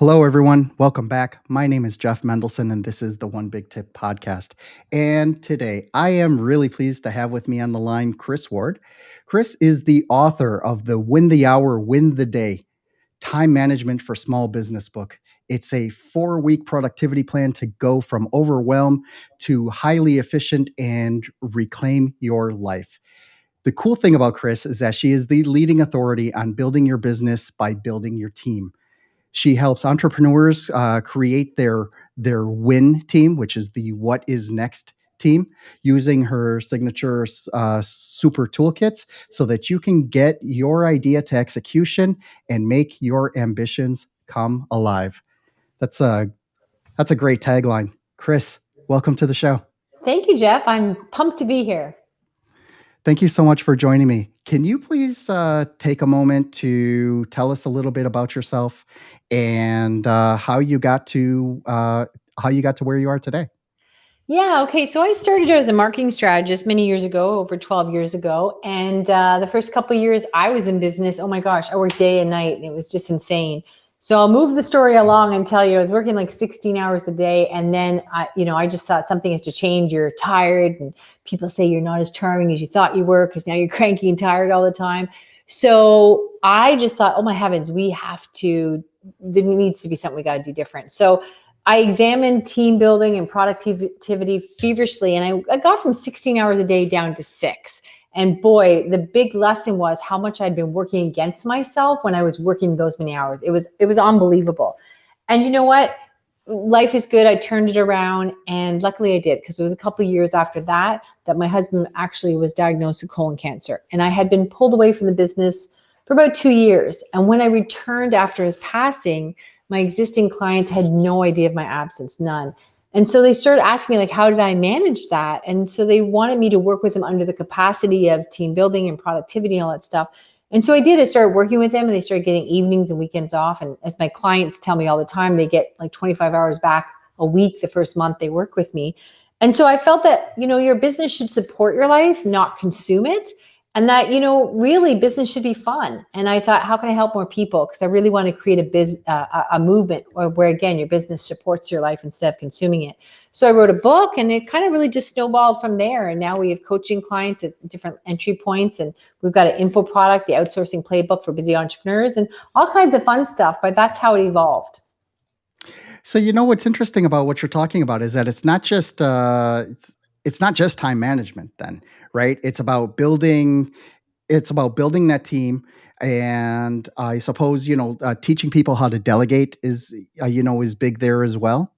Hello, everyone. Welcome back. My name is Jeff Mendelson, and this is the One Big Tip podcast. And today, I am really pleased to have with me on the line Kris Ward. Kris is the author of the Win the Hour, Win the Day Time Management for Small Business book. It's a 4-week productivity plan to go from overwhelm to highly efficient and reclaim your life. The cool thing about Kris is that she is the leading authority on building your business by building your team. She helps entrepreneurs create their win team, which is the what is next team, using her signature super toolkits so that you can get your idea to execution and make your ambitions come alive. That's a that's a great tagline. Kris, welcome to the show. Thank you, Jeff. I'm pumped to be here. Thank you so much for joining me. Can you please take a moment to tell us a little bit about yourself and how you got to where you are today? Yeah, okay. So I started as a marketing strategist many years ago, over 12 years ago. And the first couple of years I was in business, oh my gosh, I worked day and night and it was just insane. So I'll move the story along and tell you I was working like 16 hours a day. And then, I just thought something has to change. You're tired and people say you're not as charming as you thought you were because now you're cranky and tired all the time. So I just thought, oh my heavens, there needs to be something we got to do different. So I examined team building and productivity feverishly, and I got from 16 hours a day down to 6. And boy, the big lesson was how much I'd been working against myself when I was working those many hours. It was unbelievable. And you know what? Life is good. I turned it around, and luckily I did, because it was a couple of years after that my husband actually was diagnosed with colon cancer, and I had been pulled away from the business for about 2 years. And when I returned after his passing, my existing clients had no idea of my absence, none. And so they started asking me, like, how did I manage that? And so they wanted me to work with them under the capacity of team building and productivity and all that stuff. And so I did. I started working with them, and they started getting evenings and weekends off. And as my clients tell me all the time, they get like 25 hours back a week the first month they work with me. And so I felt that, your business should support your life, not consume it. And that, really business should be fun. And I thought, how can I help more people? Because I really want to create a movement where, again, your business supports your life instead of consuming it. So I wrote a book, and it kind of really just snowballed from there. And now we have coaching clients at different entry points. And we've got an info product, the outsourcing playbook for busy entrepreneurs, and all kinds of fun stuff. But that's how it evolved. So what's interesting about what you're talking about is that it's not just time management then, right? It's about building that team, and I suppose teaching people how to delegate is big there as well.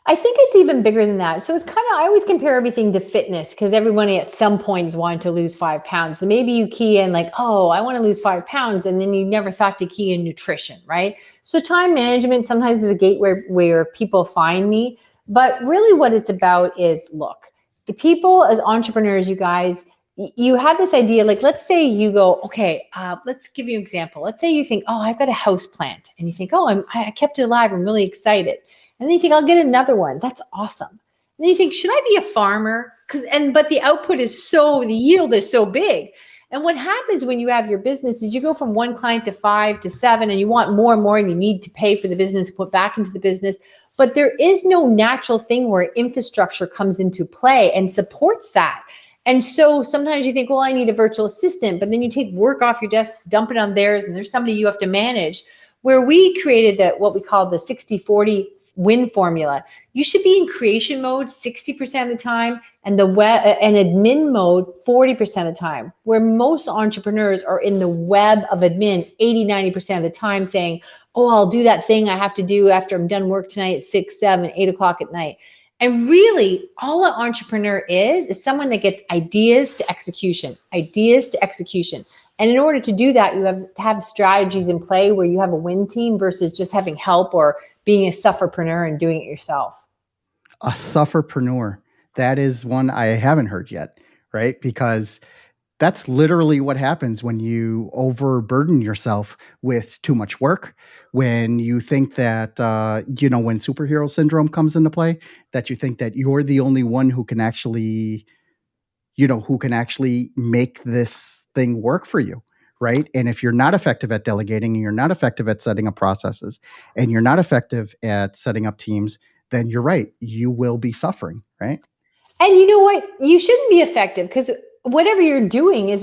I think it's even bigger than that. So it's kind of, I always compare everything to fitness, because everybody at some point is wanting to lose 5 pounds. So maybe you key in like, oh, I want to lose 5 pounds. And then you never thought to key in nutrition, right? So time management sometimes is a gateway where people find me. But really what it's about is, look, the people as entrepreneurs, you guys, you have this idea, like, let's say you go, okay, let's give you an example. Let's say you think, oh, I've got a house plant, and you think, oh, I kept it alive. I'm really excited. And then you think, I'll get another one. That's awesome. And then you think, should I be a farmer? But the the yield is so big. And what happens when you have your business is you go from 1 client to 5 to 7, and you want more and more, and you need to pay for the business, put back into the business. But there is no natural thing where infrastructure comes into play and supports that. And so sometimes you think, well, I need a virtual assistant, but then you take work off your desk, dump it on theirs, and there's somebody you have to manage. Where we created what we call the 60-40 win formula. You should be in creation mode 60% of the time, and the web and admin mode 40% of the time, where most entrepreneurs are in the web of admin 80-90% of the time, saying, oh, I'll do that thing I have to do after I'm done work tonight at 6, 7, 8 o'clock at night. And really, all an entrepreneur is someone that gets ideas to execution. And in order to do that, you have to have strategies in play where you have a win team versus just having help or being a sufferpreneur and doing it yourself. A sufferpreneur. That is one I haven't heard yet, right? Because that's literally what happens when you overburden yourself with too much work, when you think that, when superhero syndrome comes into play, that you think that you're the only one who can actually make this thing work for you, right? And if you're not effective at delegating and you're not effective at setting up processes and you're not effective at setting up teams, then you're right, you will be suffering, right? And you know what? You shouldn't be effective because whatever you're doing is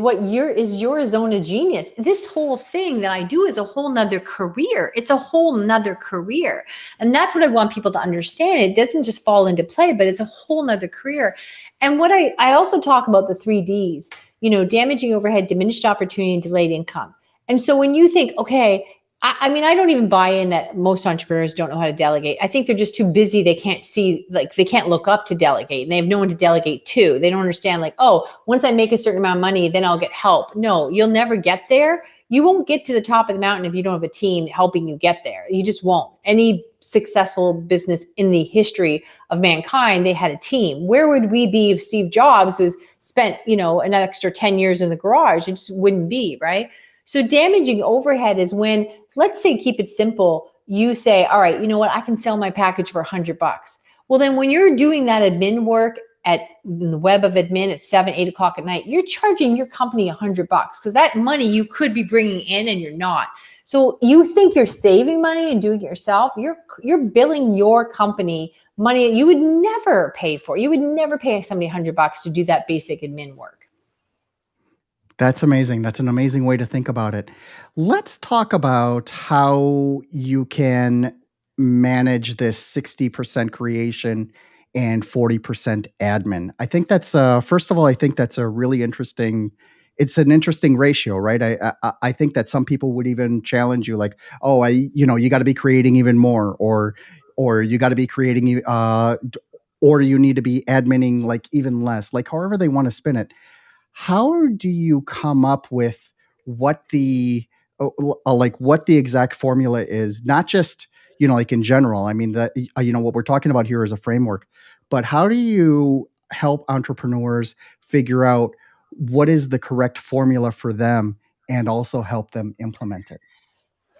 your zone of genius. This whole thing that I do is a whole nother career. It's a whole nother career. And that's what I want people to understand. It doesn't just fall into play, but it's a whole nother career. And what I also talk about the 3 Ds, damaging overhead, diminished opportunity, and delayed income. And so when you think, okay, I mean, I don't even buy in that most entrepreneurs don't know how to delegate. I think they're just too busy. They can't see, like, they can't look up to delegate, and they have no one to delegate to. They don't understand, like, oh, once I make a certain amount of money, then I'll get help. No, you'll never get there. You won't get to the top of the mountain if you don't have a team helping you get there. You just won't. Any successful business in the history of mankind, they had a team. Where would we be if Steve Jobs was spent, an extra 10 years in the garage? It just wouldn't be, right? So damaging overhead is when, let's say, keep it simple. You say, all right, you know what? I can sell my package for $100. Well, then when you're doing that admin work in the web of admin at 7, 8 o'clock at night, you're charging your company $100 because that money you could be bringing in and you're not. So you think you're saving money and doing it yourself. You're billing your company money that you would never pay for. You would never pay somebody $100 to do that basic admin work. That's amazing. That's an amazing way to think about it. Let's talk about how you can manage this 60% creation and 40% admin. I think that's first of all, I think that's a really interesting. It's an interesting ratio, right? I think that some people would even challenge you, like, oh, you got to be creating even more, or you got to be creating, or you need to be adminning like even less, like however they want to spin it. How do you come up with what the what the exact formula is? Not just, like in general. I mean, that what we're talking about here is a framework, but how do you help entrepreneurs figure out what is the correct formula for them and also help them implement it?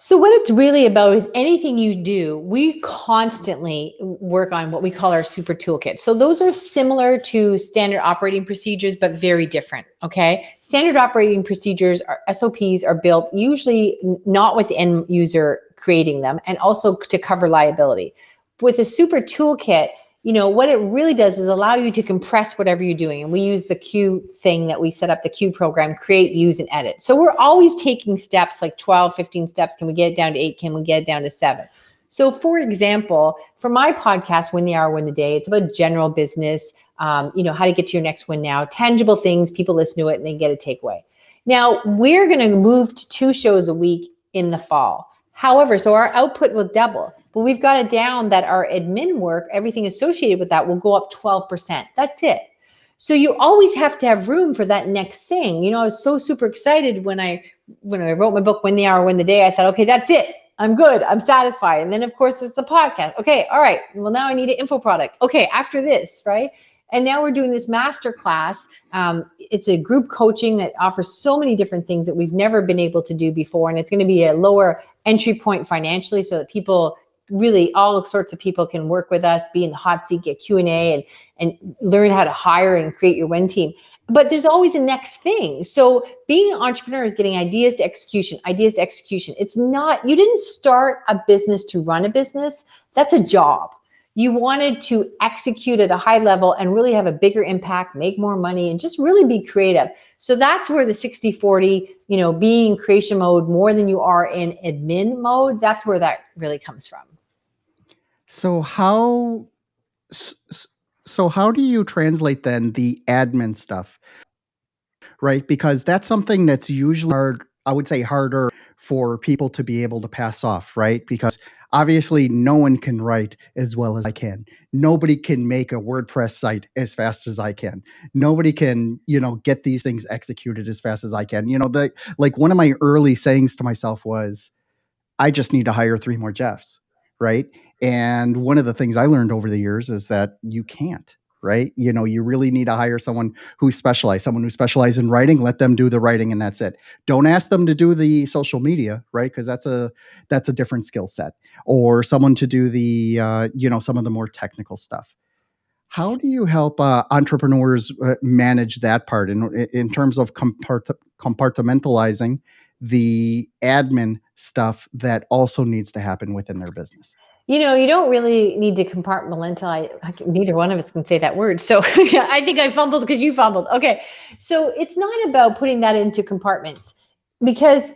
So what it's really about is anything you do, we constantly work on what we call our super toolkit. So those are similar to standard operating procedures, but very different. Okay. Standard operating procedures are SOPs are built usually not with the end user creating them, and also to cover liability. With a super toolkit, what it really does is allow you to compress whatever you're doing. And we use the Q thing that we set up, the Q program, create, use, and edit. So we're always taking steps like 12, 15 steps. Can we get it down to 8? Can we get it down to 7? So for example, for my podcast, Win the Hour, Win the Day, it's about general business, how to get to your next win now, tangible things, people listen to it and they get a takeaway. Now we're going to move to 2 shows a week in the fall. However, so our output will double. But we've got it down that our admin work, everything associated with that, will go up 12%. That's it. So you always have to have room for that next thing. I was so super excited when I wrote my book, Win the Hour, Win the Day. I thought, okay, that's it. I'm good. I'm satisfied. And then, of course, there's the podcast. Okay, all right. Well, now I need an info product. Okay, after this, right? And now we're doing this master class. It's a group coaching that offers so many different things that we've never been able to do before. And it's going to be a lower entry point financially so that people, really all sorts of people, can work with us, be in the hot seat, get Q&A, and learn how to hire and create your win team. But there's always a next thing. So being an entrepreneur is getting ideas to execution, ideas to execution. It's not, you didn't start a business to run a business. That's a job. You wanted to execute at a high level and really have a bigger impact, make more money, and just really be creative. So that's where the 60-40, being in creation mode more than you are in admin mode, that's where that really comes from. So how do you translate then the admin stuff, right? Because that's something that's usually hard, I would say harder for people to be able to pass off, right? Because obviously no one can write as well as I can. Nobody can make a WordPress site as fast as I can. Nobody can, get these things executed as fast as I can. Like one of my early sayings to myself was, I just need to hire 3 more Jeffs, right? And one of the things I learned over the years is that you can't, right? You really need to hire someone who specializes in writing. Let them do the writing, and that's it. Don't ask them to do the social media, right? Because that's a different skill set. Or someone to do the some of the more technical stuff. How do you help entrepreneurs manage that part in terms of compartmentalizing the admin stuff that also needs to happen within their business? You don't really need to compartmentalize. Neither one of us can say that word. So I think I fumbled because you fumbled. Okay. So it's not about putting that into compartments, because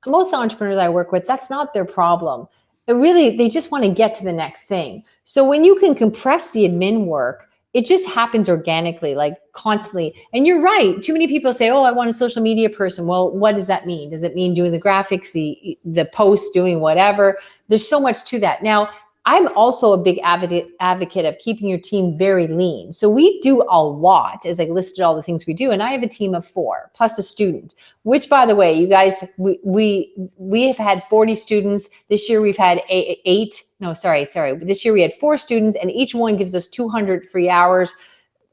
most entrepreneurs I work with, that's not their problem. They just want to get to the next thing. So when you can compress the admin work, it just happens organically, like constantly. And you're right. Too many people say, "Oh, I want a social media person." Well, what does that mean? Does it mean doing the graphics, the posts, doing whatever? There's so much to that. Now, I'm also a big advocate of keeping your team very lean. So we do a lot, as I listed all the things we do. And I have a team of 4 plus a student, which, by the way, you guys, we have had 40 students. This year we've had 8. No, sorry. This year we had 4 students, and each one gives us 200 free hours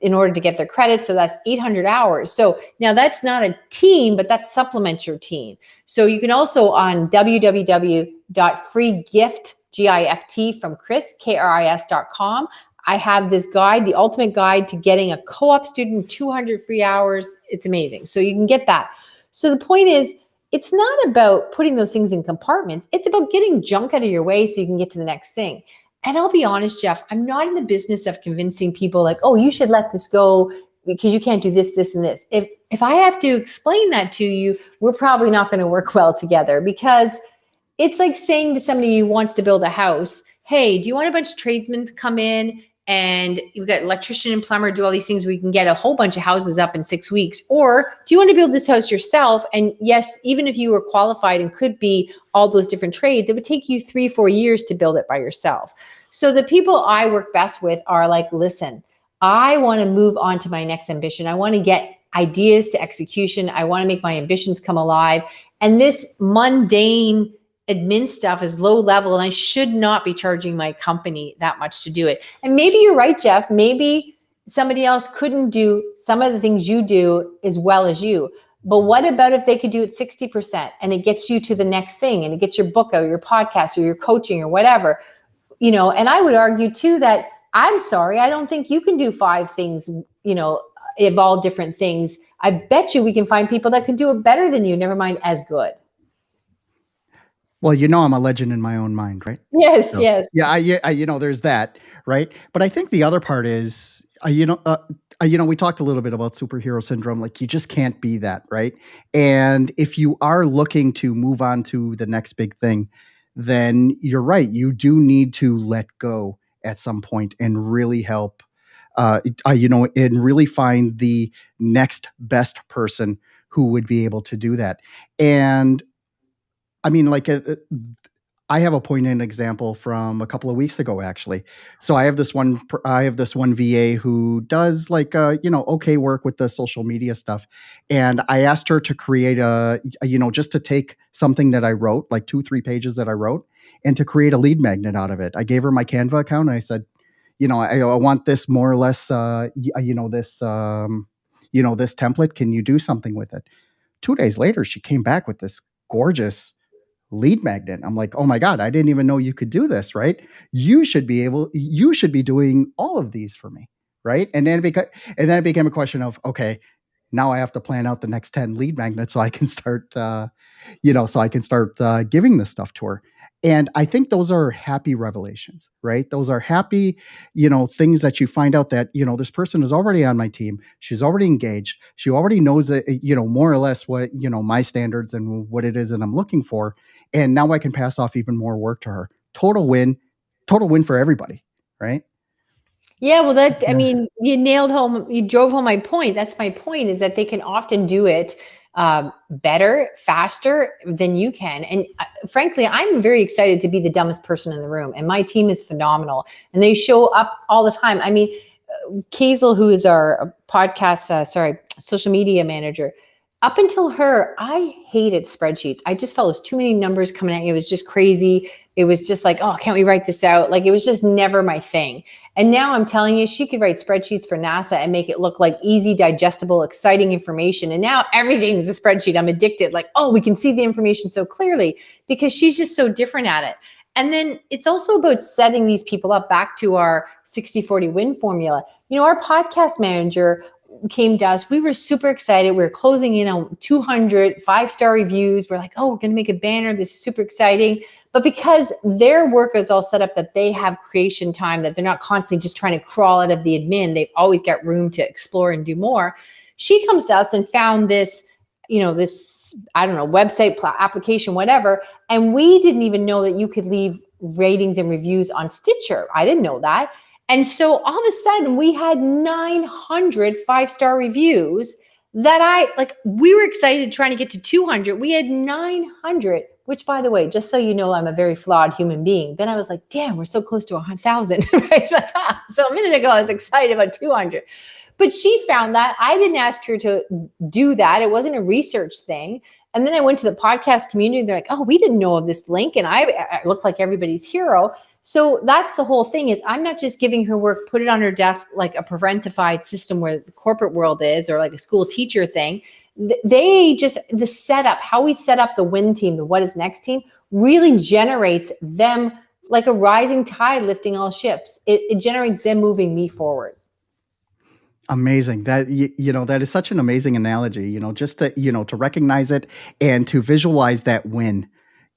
in order to get their credit. So that's 800 hours. So now that's not a team, but that supplements your team. So you can also on www.freegift, GIFT from Kris, KRIS.com. I have this guide, the ultimate guide to getting a co-op student 200 free hours. It's amazing. So you can get that. So the point is, it's not about putting those things in compartments. It's about getting junk out of your way so you can get to the next thing. And I'll be honest, Jeff, I'm not in the business of convincing people like, oh, you should let this go because you can't do this, this, and this. If I have to explain that to you, we're probably not going to work well together, because it's like saying to somebody who wants to build a house, hey, do you want a bunch of tradesmen to come in and you've got electrician and plumber, do all these things, we can get a whole bunch of houses up in 6 weeks? Or do you want to build this house yourself? And yes, even if you were qualified and could be all those different trades, it would take you 3-4 years to build it by yourself. So the people I work best with are like, listen, I want to move on to my next ambition. I want to get ideas to execution. I want to make my ambitions come alive. And this mundane admin stuff is low level, and I should not be charging my company that much to do it. And maybe you're right, Jeff. Maybe somebody else couldn't do some of the things you do as well as you. But what about if they could do it 60% and it gets you to the next thing, and it gets your book out, your podcast, or your coaching, or whatever? And I would argue too that, I'm sorry, I don't think you can do 5 things, of all different things. I bet you we can find people that can do it better than you, never mind as good. Well, I'm a legend in my own mind, right? Yes, So, yes. yeah, there's that, right? But I think the other part is, we talked a little bit about superhero syndrome. Like, you just can't be that, right? And if you are looking to move on to the next big thing, then you're right. You do need to let go at some point and really help, and really find the next best person who would be able to do that. And I mean, like, I have a poignant example from a couple of weeks ago, actually. So I have this one VA who does, like, okay work with the social media stuff, and I asked her to create just to take something that I wrote, like 2-3 pages that I wrote, and to create a lead magnet out of it. I gave her my Canva account, and I said, I want this more or less, this template. Can you do something with it? 2 days later, she came back with this gorgeous lead magnet. I'm like, oh my God, I didn't even know you could do this, right? You should be doing all of these for me, right? And then it became a question of, okay, now I have to plan out the next 10 lead magnets so I can start, giving this stuff to her. And I think those are happy revelations, right? Those are happy, things that you find out that, this person is already on my team. She's already engaged. She already knows that, more or less what, my standards and what it is that I'm looking for. And now I can pass off even more work to her. Total win for everybody, right? Yeah, well, I mean, you drove home my point. That's my point, is that they can often do it better, faster than you can. And frankly, I'm very excited to be the dumbest person in the room. And my team is phenomenal. And they show up all the time. I mean, Kazel, who is our social media manager, up until her, I hated spreadsheets. I just felt it was too many numbers coming at you. It was just crazy. It was just like, oh, can't we write this out? Like, it was just never my thing. And now I'm telling you, she could write spreadsheets for NASA and make it look like easy, digestible, exciting information. And now everything's a spreadsheet. I'm addicted. Like, oh, we can see the information so clearly because she's just so different at it. And then it's also about setting these people up, back to our 60-40 win formula. Our podcast manager, came to us. We were super excited. We were closing in on 200 5-star reviews. We're like, oh, we're going to make a banner. This is super exciting. But because their work is all set up that they have creation time, that they're not constantly just trying to crawl out of the admin, they've always got room to explore and do more. She comes to us and found this, this, I don't know, website, application, whatever. And we didn't even know that you could leave ratings and reviews on Stitcher. I didn't know that. And so all of a sudden we had 900 5-star reviews that we were excited trying to get to 200. We had 900, which, by the way, just so you know, I'm a very flawed human being. Then I was like, damn, we're so close to 1,000, right? So a minute ago, I was excited about 200. But she found that. I didn't ask her to do that. It wasn't a research thing. And then I went to the podcast community. They're like, oh, we didn't know of this link. And I looked like everybody's hero. So that's the whole thing is I'm not just giving her work, put it on her desk like a parentified system where the corporate world is, or like a school teacher thing. The setup, how we set up the win team, the what is next team, really generates them like a rising tide lifting all ships. It generates them moving me forward. Amazing. That is such an amazing analogy, just to recognize it and to visualize that win,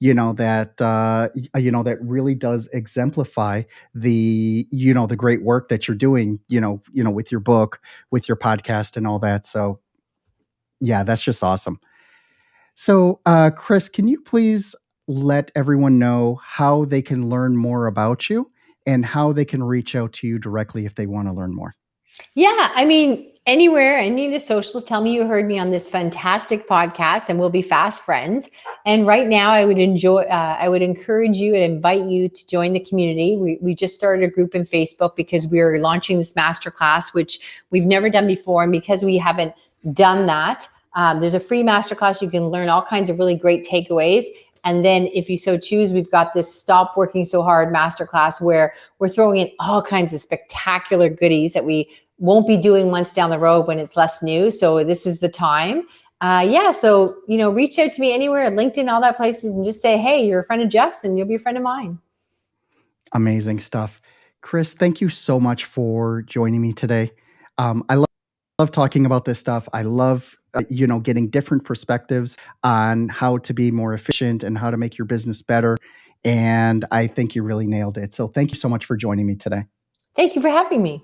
that really does exemplify the great work that you're doing, with your book, with your podcast and all that. So yeah, that's just awesome. So, Kris, can you please let everyone know how they can learn more about you and how they can reach out to you directly if they want to learn more? Yeah, I mean, anywhere, any of the socials, tell me you heard me on this fantastic podcast and we'll be fast friends. And right now I would encourage you and invite you to join the community. We just started a group in Facebook because we're launching this masterclass, which we've never done before. And because we haven't done that, there's a free masterclass. You can learn all kinds of really great takeaways. And then if you so choose, we've got this Stop Working So Hard masterclass where we're throwing in all kinds of spectacular goodies that we won't be doing months down the road when it's less new. So this is the time. So, reach out to me anywhere, LinkedIn, all that places, and just say, hey, you're a friend of Jeff's and you'll be a friend of mine. Amazing stuff. Kris, thank you so much for joining me today. I love talking about this stuff. I love getting different perspectives on how to be more efficient and how to make your business better. And I think you really nailed it. So thank you so much for joining me today. Thank you for having me.